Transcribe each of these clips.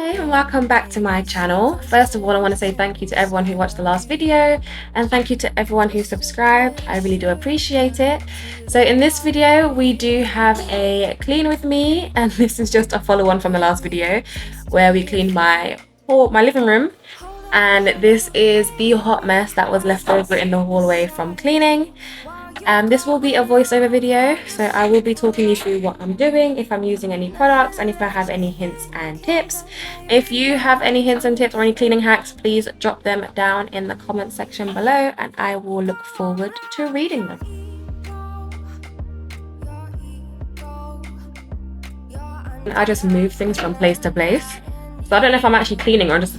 Hi and welcome back to my channel. First of all, I want to say thank you to everyone who watched the last video and thank you to everyone who subscribed. I really do appreciate it. So in this video we do have a clean with me, and this is just a follow-on from the last video where we cleaned my living room, and this is the hot mess that was left over in the hallway from cleaning. This will be a voiceover video, so I will be talking you through what I'm doing, if I'm using any products, and if I have any hints and tips. If you have any hints and tips or any cleaning hacks, please drop them down in the comment section below and I will look forward to reading them. I just move things from place to place, so I don't know if I'm actually cleaning or just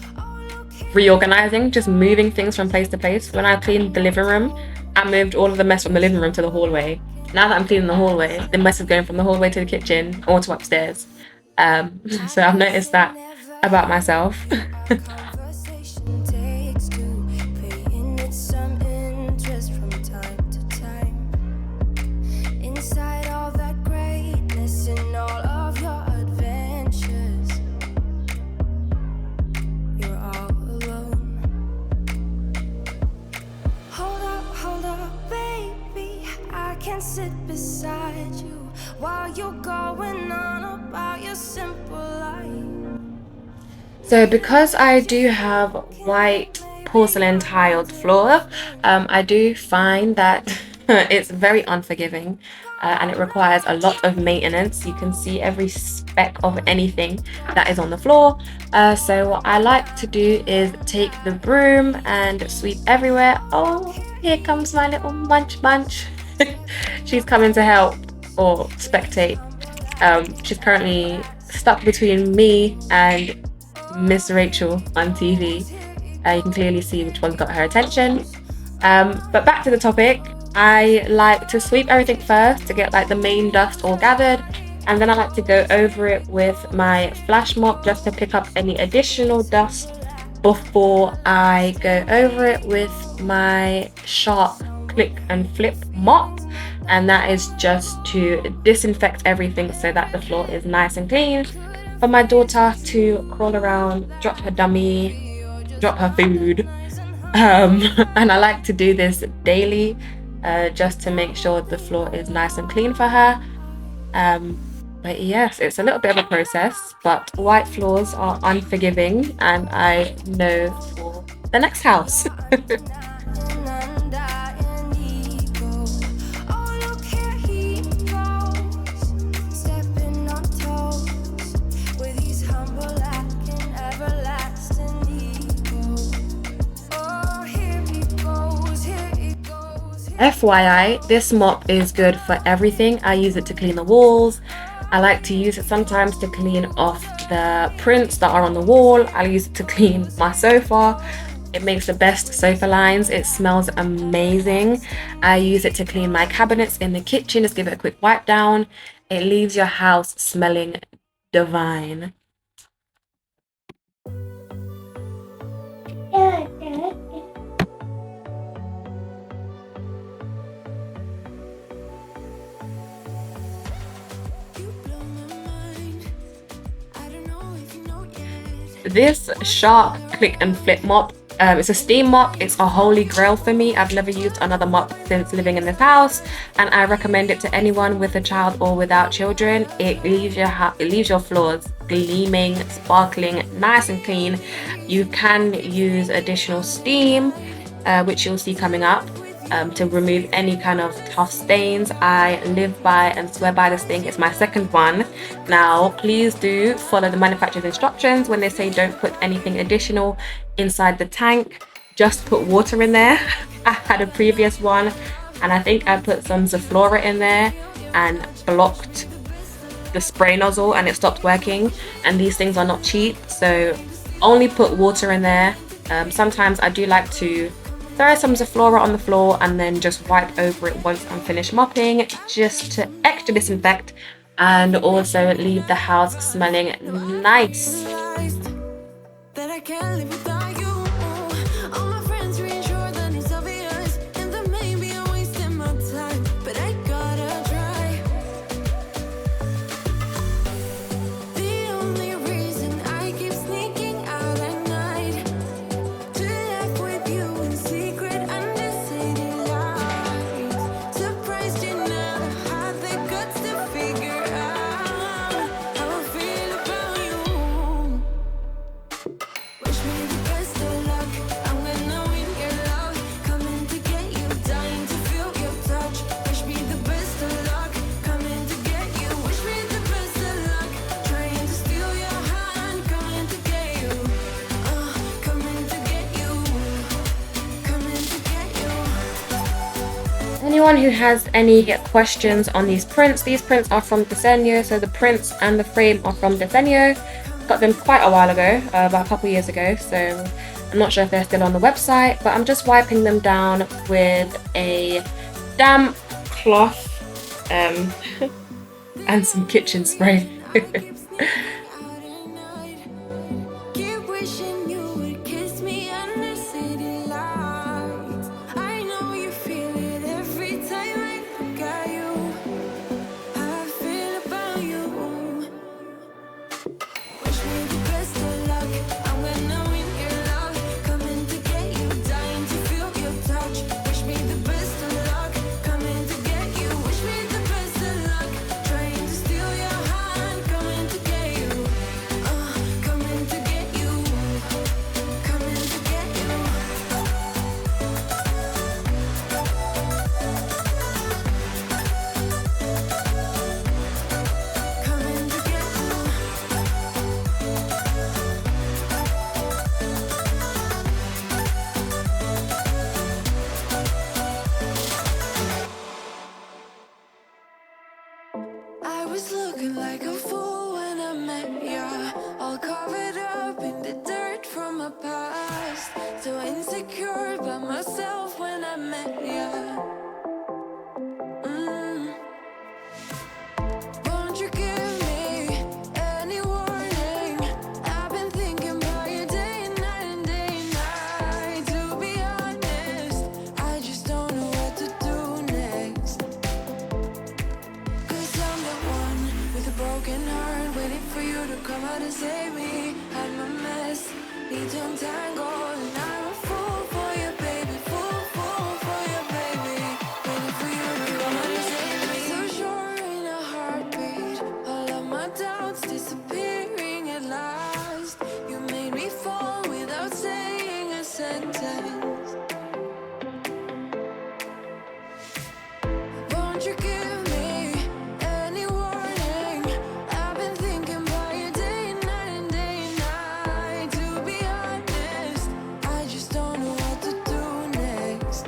reorganizing, just moving things from place to place. When I cleaned the living room, I moved all of the mess from the living room to the hallway. Now that I'm cleaning the hallway, the mess is going from the hallway to the kitchen or to upstairs. So I've noticed that about myself. Sit beside you while you're going on about your simple life. So because I do have white porcelain tiled floor, I do find that it's very unforgiving and it requires a lot of maintenance. You can see every speck of anything that is on the floor. So what I like to do is take the broom and sweep everywhere. Oh, here comes my little munch bunch. She's coming to help or spectate. She's currently stuck between me and Miss Rachel on TV. You can clearly see which one's got her attention. But back to the topic, I like to sweep everything first to get like the main dust all gathered, and then I like to go over it with my flash mop just to pick up any additional dust before I go over it with my sharp click and flip mop, and that is just to disinfect everything so that the floor is nice and clean for my daughter to crawl around, drop her dummy, drop her food. And I like to do this daily just to make sure the floor is nice and clean for her. But yes, it's a little bit of a process, but white floors are unforgiving, and I know for the next house. FYI, this mop is good for everything. I use it to clean the walls. I like to use it sometimes to clean off the prints that are on the wall. I use it to clean my sofa. It makes the best sofa lines. It smells amazing. I use it to clean my cabinets in the kitchen. Just give it a quick wipe down. It leaves your house smelling divine. This sharp click and flip mop, it's a steam mop. It's a holy grail for me. I've never used another mop since living in this house, and I recommend it to anyone with a child or without children. It leaves your floors gleaming, sparkling, nice and clean. You can use additional steam, which you'll see coming up, to remove any kind of tough stains. I live by and swear by this thing. It's my second one. Now please do follow the manufacturer's instructions when they say don't put anything additional inside the tank. Just put water in there. I had a previous one and I think I put some Zaflora in there and blocked the spray nozzle and it stopped working, and these things are not cheap, so only put water in there. Sometimes I do like to throw some Zaflora on the floor and then just wipe over it once I'm finished mopping, just to extra disinfect and also leave the house smelling nice. The only reason I keep sneaking anyone who has any questions on these prints are from Diseño. So the prints and the frame are from Diseño. Got them quite a while ago, about a couple years ago. So I'm not sure if they're still on the website, but I'm just wiping them down with a damp cloth and some kitchen spray. Keep wishing you would kiss me under city lights. I know you feel it every time I look at you. How I feel about you. Wish me the best of luck. I'm gonna win your love. Coming to get you, dying to feel your touch. Wish me the best of luck. Coming to get you. Wish me the best of luck. Trying to steal your hand. Coming to get you. Coming to get you. Coming to get you. Coming to get you. I was looking like a fool when I met ya, all covered up in the dirt from my past. So insecure by myself when I met ya. Won't you give me any warning? I've been thinking about you day and night and day and night. To be honest, I just don't know what to do next. 'Cause I'm the one with a broken heart, waiting for you to come out and save me. I'm a mess, need to untangle, and I'm a fool for you, baby. Fool for you, baby. Waiting for you to come out and save me. So sure in a heartbeat, all of my doubts disappearing at last. You made me fall without saying a sentence. Won't you give me any warning? I've been thinking about you day and night and day and night. To be honest, I just don't know what to do next.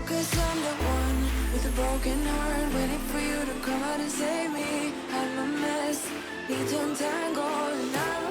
'Cause I'm the one with a broken heart, waiting for you to come out and save me. I'm a mess, need to untangle, and I'm a